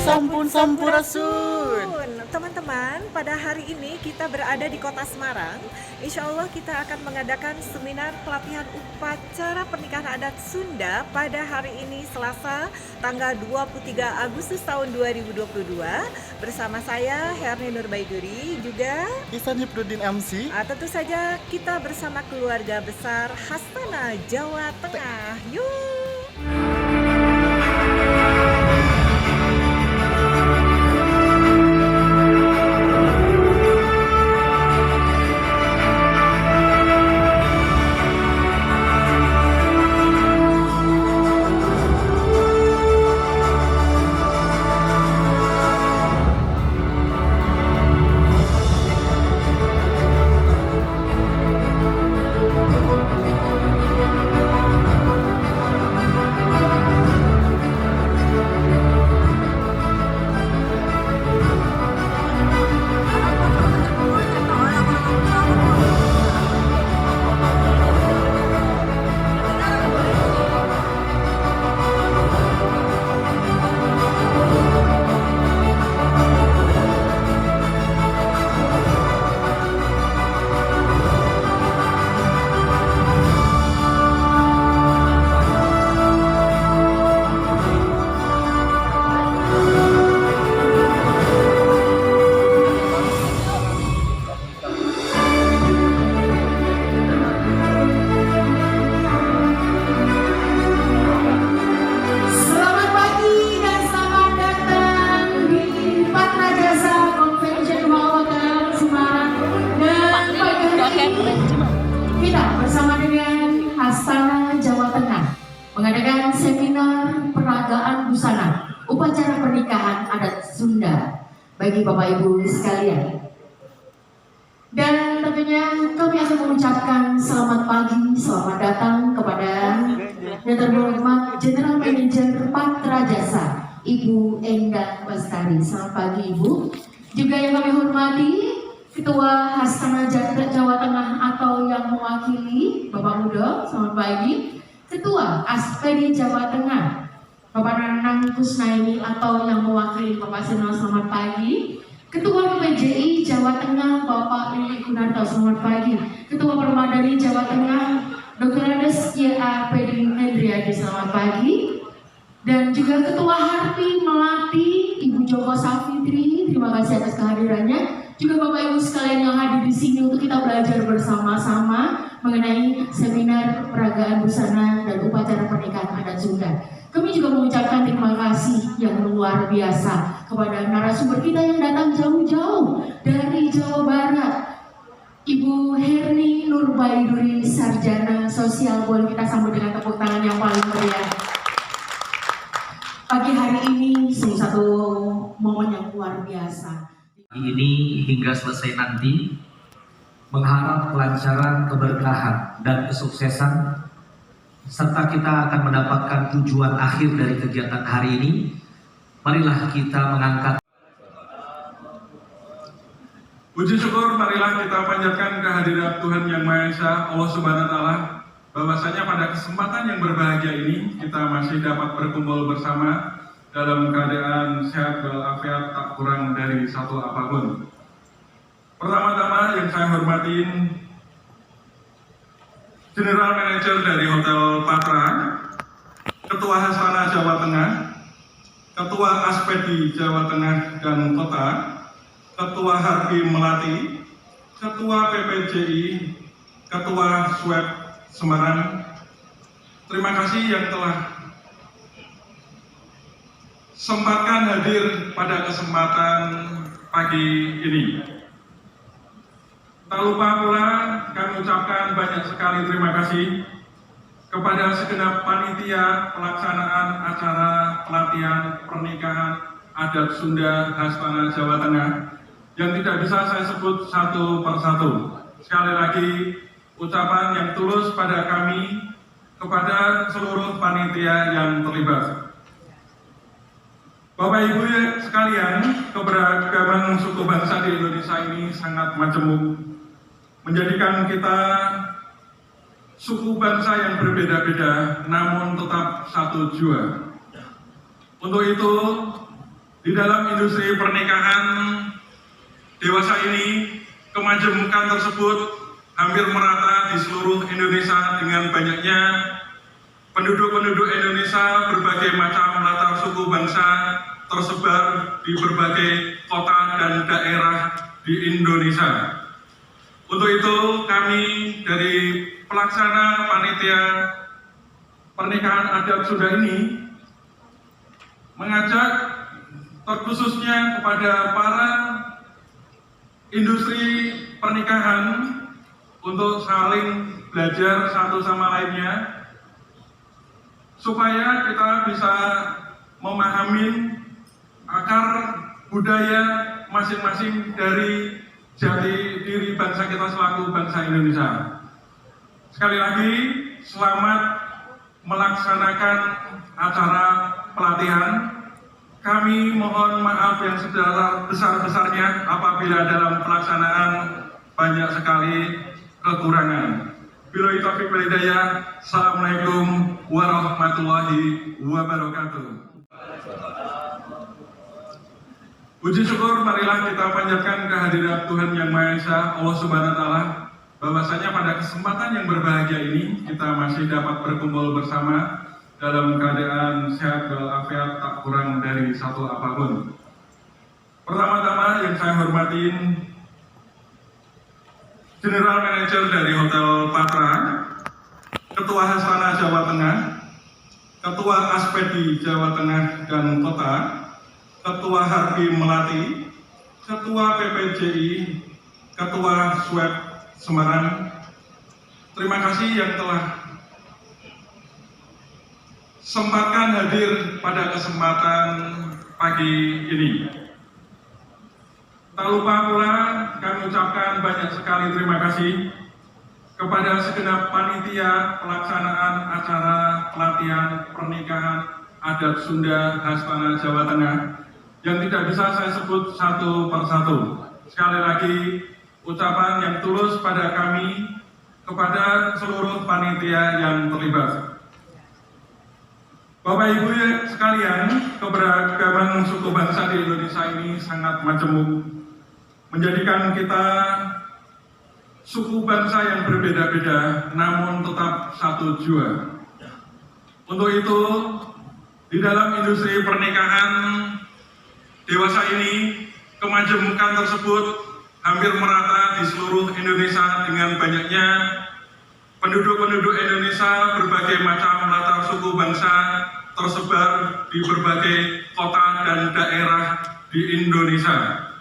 Sampun sampurasun. Teman-teman, pada hari ini kita berada di Kota Semarang. Insya Allah kita akan mengadakan seminar pelatihan upacara pernikahan adat Sunda pada hari ini Selasa tanggal 23 Agustus tahun 2022 bersama saya Herni Nurbaiduri juga Ihsan Hipnuddin MC. tentu saja kita bersama keluarga besar Hastana Jawa Tengah. Yuk. Selamat pagi dan selamat datang di Patra Jasa Convention Hotel Semarang. Dan pagi hari ini kita bersama dengan Hastana Jawa Tengah mengadakan seminar peragaan busana upacara pernikahan adat Sunda bagi Bapak Ibu sekalian. Dan tentunya kami akan mengucapkan selamat pagi, selamat datang kepada yang terhormat General Manager Patra Jasa, Ibu Endang Bestari. Selamat pagi Ibu. Juga yang kami hormati Ketua Hastana Jawa Tengah atau yang mewakili Bapak Mudo, selamat pagi. Ketua Aspedi Jawa Tengah, Bapak Nanang Kusnaini atau yang mewakili Bapak Seno, selamat pagi. Ketua PPJI Jawa Tengah Bapak Lili Gunarto, selamat pagi. Ketua Permadani Jawa Tengah Dr. Andes Y.A. Pedin Hendriadi, selamat pagi. Dan juga Ketua Harpi Melati Ibu Joko Safitri, terima kasih atas kehadirannya. Juga Bapak Ibu sekalian yang hadir di sini untuk kita belajar bersama-sama mengenai seminar peragaan busana dan upacara pernikahan adat Sunda. Kami juga mengucapkan terima kasih yang luar biasa kepada narasumber kita yang datang jauh-jauh dari Jawa Barat, Ibu Herni Nurbaiduri, Sarjana Sosial. Boleh kita sambut dengan tepuk tangan yang paling meriah. Pagi hari ini sungguh satu momen yang luar biasa. Ini hingga selesai nanti, mengharap kelancaran, keberkahan, dan kesuksesan, serta kita akan mendapatkan tujuan akhir dari kegiatan hari ini. Marilah kita mengangkat puji syukur, marilah kita panjatkan kehadirat Tuhan Yang Maha Esa, Allah Subhanahu wa Ta'ala, bahwasanya pada kesempatan yang berbahagia ini kita masih dapat berkumpul bersama dalam keadaan sehat walafiat, tak kurang dari satu apapun. Pertama-tama yang saya hormatin General Manager dari Hotel Patra, Ketua Hastana Jawa Tengah, Ketua Aspedi Jawa Tengah dan Kota, Ketua Harpi Melati, Ketua PPJI, Ketua Sweb Semarang. Terima kasih yang telah sempatkan hadir pada kesempatan pagi ini. Tak lupa pula kami ucapkan banyak sekali terima kasih kepada segenap panitia pelaksanaan acara pelatihan pernikahan adat Sunda Hastana Jawa Tengah yang tidak bisa saya sebut satu persatu. Sekali lagi ucapan yang tulus pada kami, kepada seluruh panitia yang terlibat. Bapak Ibu sekalian, keberagaman suku bangsa di Indonesia ini sangat majemuk, menjadikan kita suku bangsa yang berbeda-beda namun tetap satu jua. Untuk itu, di dalam industri pernikahan dewasa ini, kemajemukan tersebut hampir merata di seluruh Indonesia dengan banyaknya penduduk-penduduk Indonesia berbagai macam latar suku bangsa tersebar di berbagai kota dan daerah di Indonesia. Untuk itu, kami dari pelaksana panitia pernikahan adat Sunda ini mengajak terkhususnya kepada para industri pernikahan untuk saling belajar satu sama lainnya supaya kita bisa memahami akar budaya masing-masing dari jati diri bangsa kita selaku bangsa Indonesia. Sekali lagi, selamat melaksanakan acara pelatihan. Kami mohon maaf yang sebesar-besarnya apabila dalam pelaksanaan banyak sekali kekurangan. Billahi taufiq wal hidayah. Assalamualaikum warahmatullahi wabarakatuh. Puji syukur marilah kita panjatkan kehadirat Tuhan Yang Maha Esa, Allah Subhanahu wa Ta'ala, bahwasanya pada kesempatan yang berbahagia ini kita masih dapat berkumpul bersama dalam keadaan sehat walafiat, tak kurang dari satu apapun. Pertama-tama yang saya hormatin General Manager dari Hotel Patra, Ketua Hastana Jawa Tengah, Ketua Aspedi Jawa Tengah dan Kota, Ketua Harbi Melati, Ketua PPJI, Ketua Swep Semarang. Terima kasih yang telah sempatkan hadir pada kesempatan pagi ini. Tak lupa pula kami ucapkan banyak sekali terima kasih kepada segenap panitia pelaksanaan acara pelatihan pernikahan adat Sunda Hastana Jawa Tengah yang tidak bisa saya sebut satu persatu. Sekali lagi, ucapan yang tulus pada kami, kepada seluruh panitia yang terlibat. Bapak Ibu sekalian, keberagaman suku bangsa di Indonesia ini sangat majemuk, menjadikan kita suku bangsa yang berbeda-beda, namun tetap satu jua. Untuk itu, di dalam industri pernikahan dewasa ini, kemajemukan tersebut hampir merata di seluruh Indonesia dengan banyaknya penduduk-penduduk Indonesia berbagai macam latar suku bangsa tersebar di berbagai kota dan daerah di Indonesia.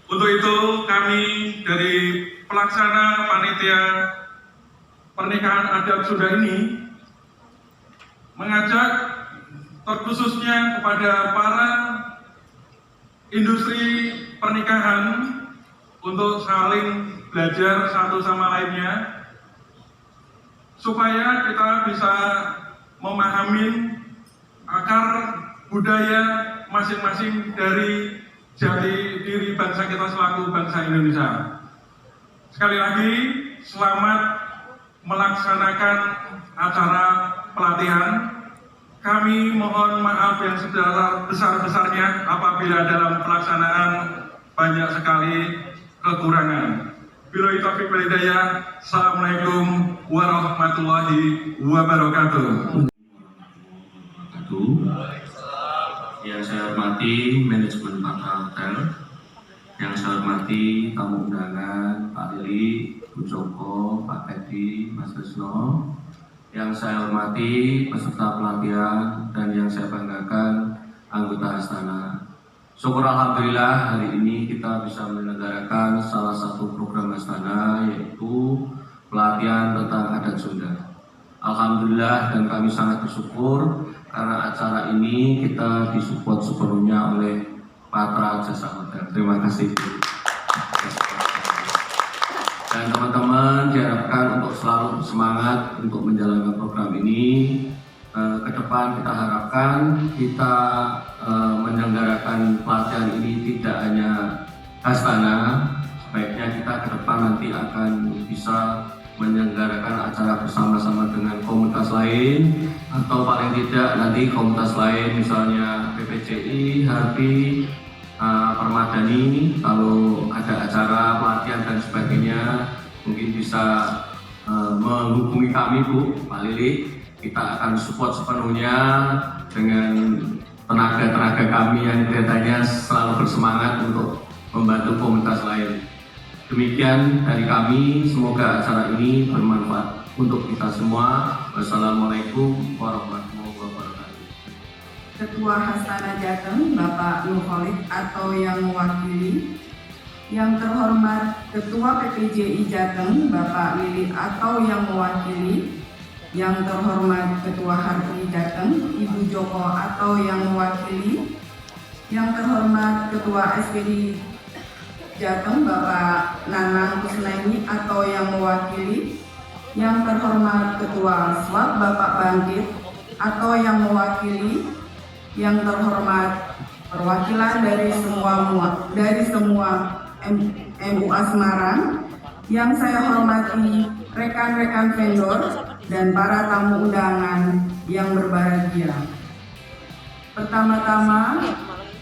Untuk itu, kami dari pelaksana panitia pernikahan adat Sunda ini mengajak terkhususnya kepada para industri pernikahan untuk saling belajar satu sama lainnya supaya kita bisa memahami akar budaya masing-masing dari jati diri bangsa kita selaku bangsa Indonesia. Sekali lagi, selamat melaksanakan acara pelatihan. Kami mohon maaf yang sebesar-besarnya apabila dalam pelaksanaan banyak sekali kekurangan. Billahi taufiq wal hidayah. Assalamualaikum warahmatullahi wabarakatuh. Yang saya hormati manajemen Patra Hotel, yang saya hormati tamu undangan Pak Lili, Bu Joko, Pak Teddy, Mas Krisno, yang saya hormati peserta pelatihan dan yang saya banggakan anggota Hastana. Syukur alhamdulillah hari ini kita bisa menyelenggarakan salah satu program Hastana, yaitu pelatihan tentang adat Sunda. Alhamdulillah, dan kami sangat bersyukur karena acara ini kita disupport sepenuhnya oleh Patra Jasa Hotel. Terima kasih. Dan teman-teman diharapkan untuk selalu semangat untuk menjalankan program ini. Ke depan kita harapkan kita menyelenggarakan pelatihan ini tidak hanya Hastana, sebaiknya kita ke depan nanti akan bisa menyelenggarakan acara bersama-sama dengan komunitas lain, atau paling tidak nanti komunitas lain misalnya PPCI, HARPI, Permadani, kalau ada acara pelatihan dan sebagainya mungkin bisa menghubungi kami Bu, Pak Lili. Kita akan support sepenuhnya dengan tenaga-tenaga kami yang kelihatannya selalu bersemangat untuk membantu komunitas lain. Demikian dari kami, semoga acara ini bermanfaat untuk kita semua. Wassalamualaikum warahmatullahi wabarakatuh. Ketua Hastana Jateng, Bapak Nur Khalid atau yang mewakili. Yang terhormat Ketua PPJI Jateng, Bapak Lili atau yang mewakili. Yang terhormat Ketua HARPI Jateng, Ibu Joko atau yang mewakili. Yang terhormat Ketua SPD Jateng, Bapak Nanang Kusnaini atau yang mewakili. Yang terhormat Ketua SWAT, Bapak Bangkit atau yang mewakili. Yang terhormat perwakilan dari semua MUA Semarang. Yang saya hormati rekan-rekan vendor dan para tamu undangan yang berbahagia. Pertama-tama,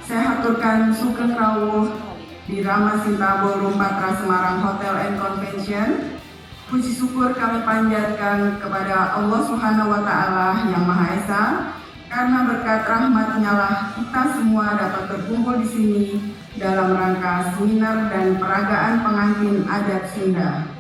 saya haturkan sugeng rawuh di Rama Sinta Ballroom Patra Semarang Hotel and Convention. Puji syukur kami panjatkan kepada Allah Subhanahu wa Ta'ala yang Maha Esa, karena berkat rahmat-Nya lah kita semua dapat berkumpul di sini dalam rangka seminar dan peragaan pengantin adat Sunda.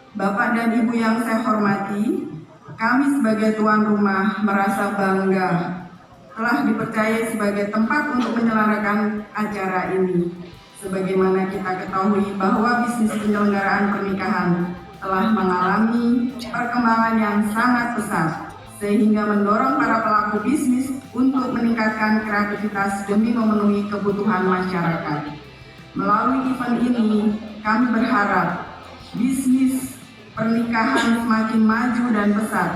Bapak dan Ibu yang saya hormati, kami sebagai tuan rumah merasa bangga telah dipercaya sebagai tempat untuk menyelenggarakan acara ini. Sebagaimana kita ketahui bahwa bisnis penyelenggaraan pernikahan telah mengalami perkembangan yang sangat pesat, sehingga mendorong para pelaku bisnis untuk meningkatkan kreativitas demi memenuhi kebutuhan masyarakat. Melalui event ini, kami berharap bisnis pernikahan semakin maju dan pesat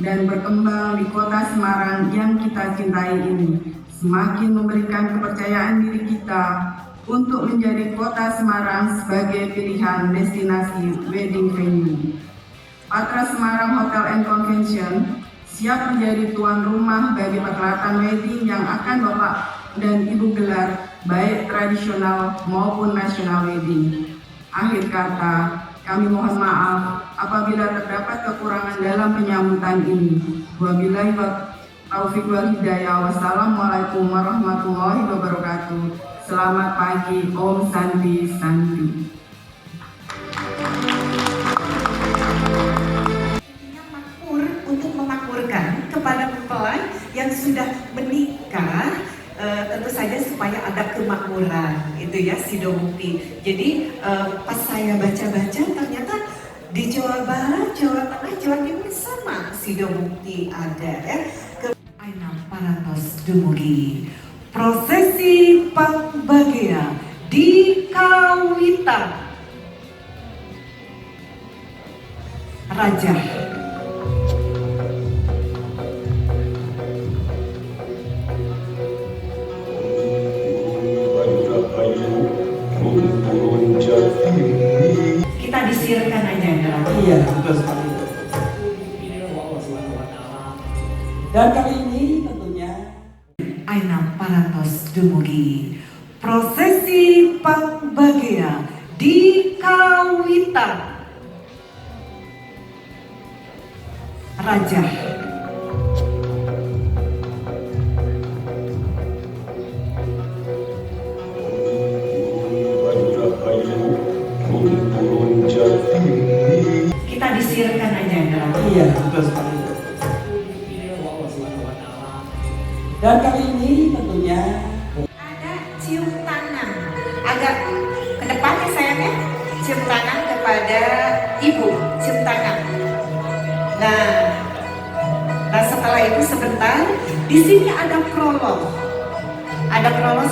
dan berkembang di kota Semarang yang kita cintai ini, semakin memberikan kepercayaan diri kita untuk menjadi kota Semarang sebagai pilihan destinasi wedding venue. Patra Semarang Hotel and Convention siap menjadi tuan rumah bagi perhelatan wedding yang akan Bapak dan Ibu gelar, baik tradisional maupun national wedding. Akhir kata, kami mohon maaf apabila terdapat kekurangan dalam penyambutan ini. Wabillahi taufiq wal hidayah. Wassalamualaikum warahmatullahi wabarakatuh. Selamat pagi, Om Santi Santi. Makmur untuk memakmurkan kepada mempelai yang sudah menikah, tentu saja supaya ada kemakmuran, itu ya Sido Mukti. Jadi pas saya baca-baca ternyata di Jawa Barat, Jawa Tengah, Jawa Timur sama Sido Mukti ada ya. Aina Paratos dumugi prosesi pangbagia di Kawitan Raja. Kita disirkan aja ya. Iya, betul sekali. Dan kali ini tentunya Aina Paratos dumugi prosesi pangbagia di Kawitan Raja. Kita disirkan aja ya. iya, betul sekali. Dan kali ini tentunya Ada cium tangan, agak ke depan ya sayangnya, cium tangan kepada ibu, cium tangan. Nah setelah itu sebentar, di sini ada prolog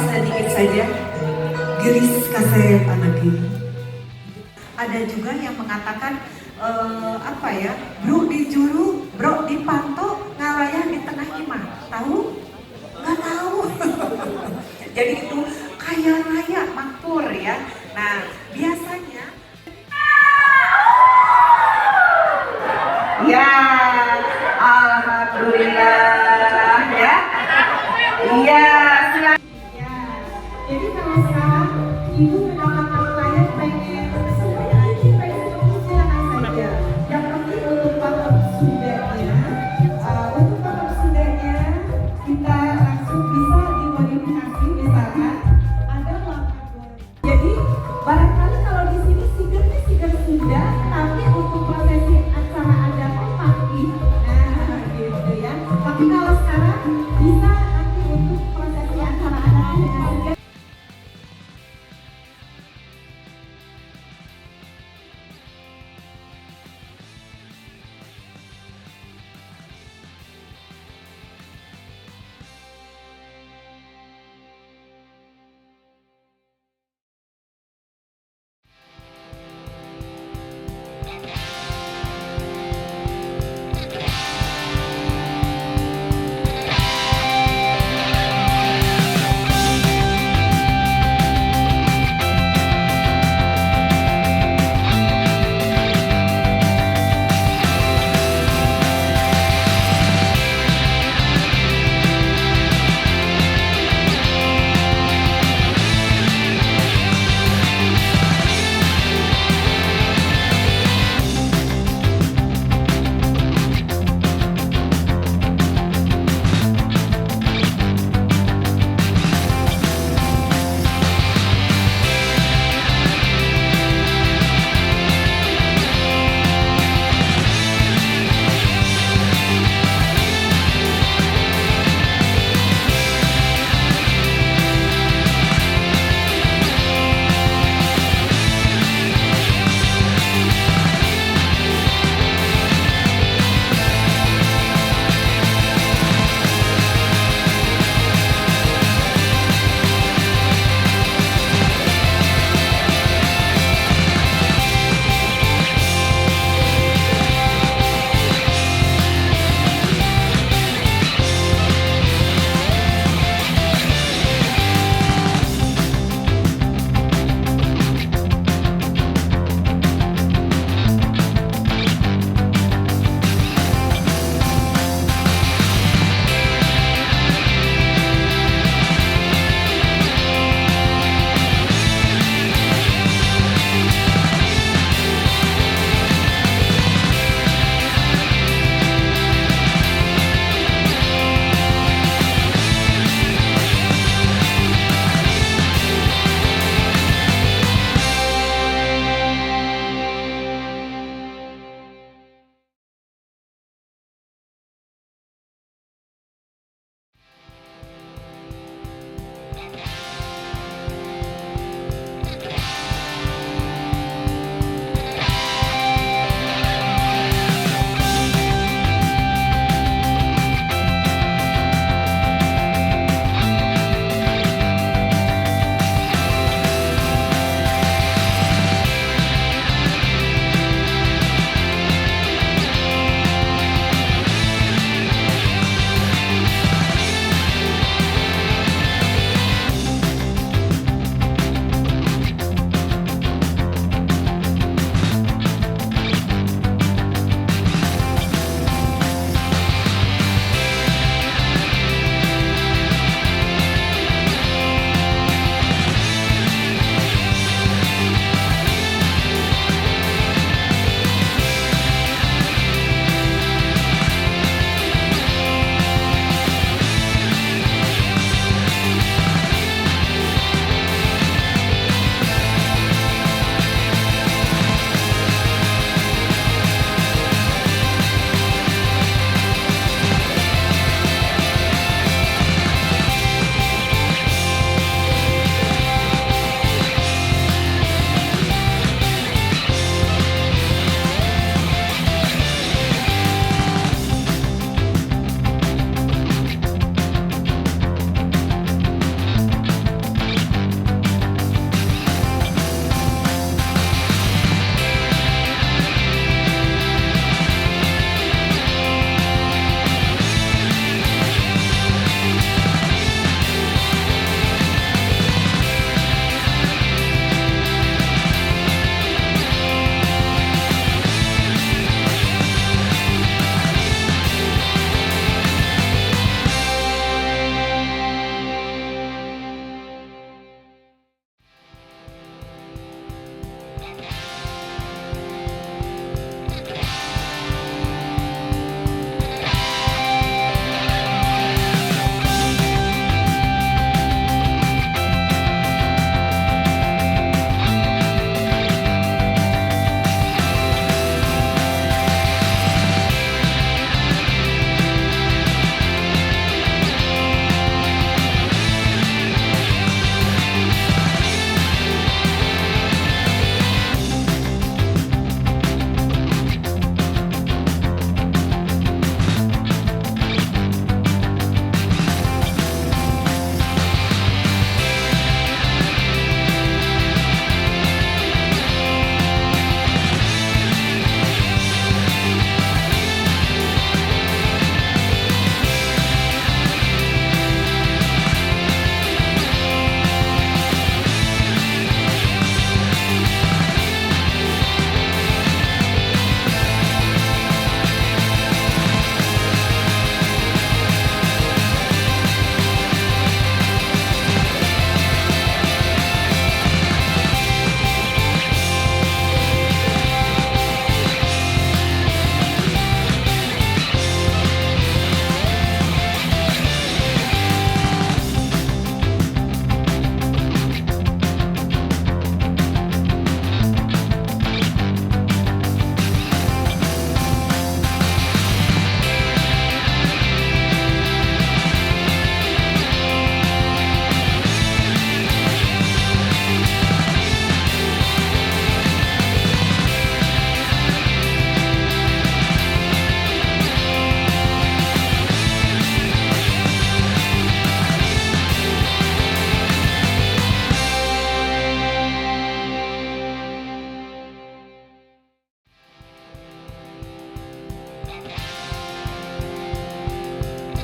sedikit saja. Geris kasep anak ini. Ada juga yang mengatakan bro di juru, bro di panto, ngalayah di tengah imah. Tahu? Nggak tahu. Jadi itu kaya raya makmur ya. Nah biasanya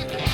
Sunda.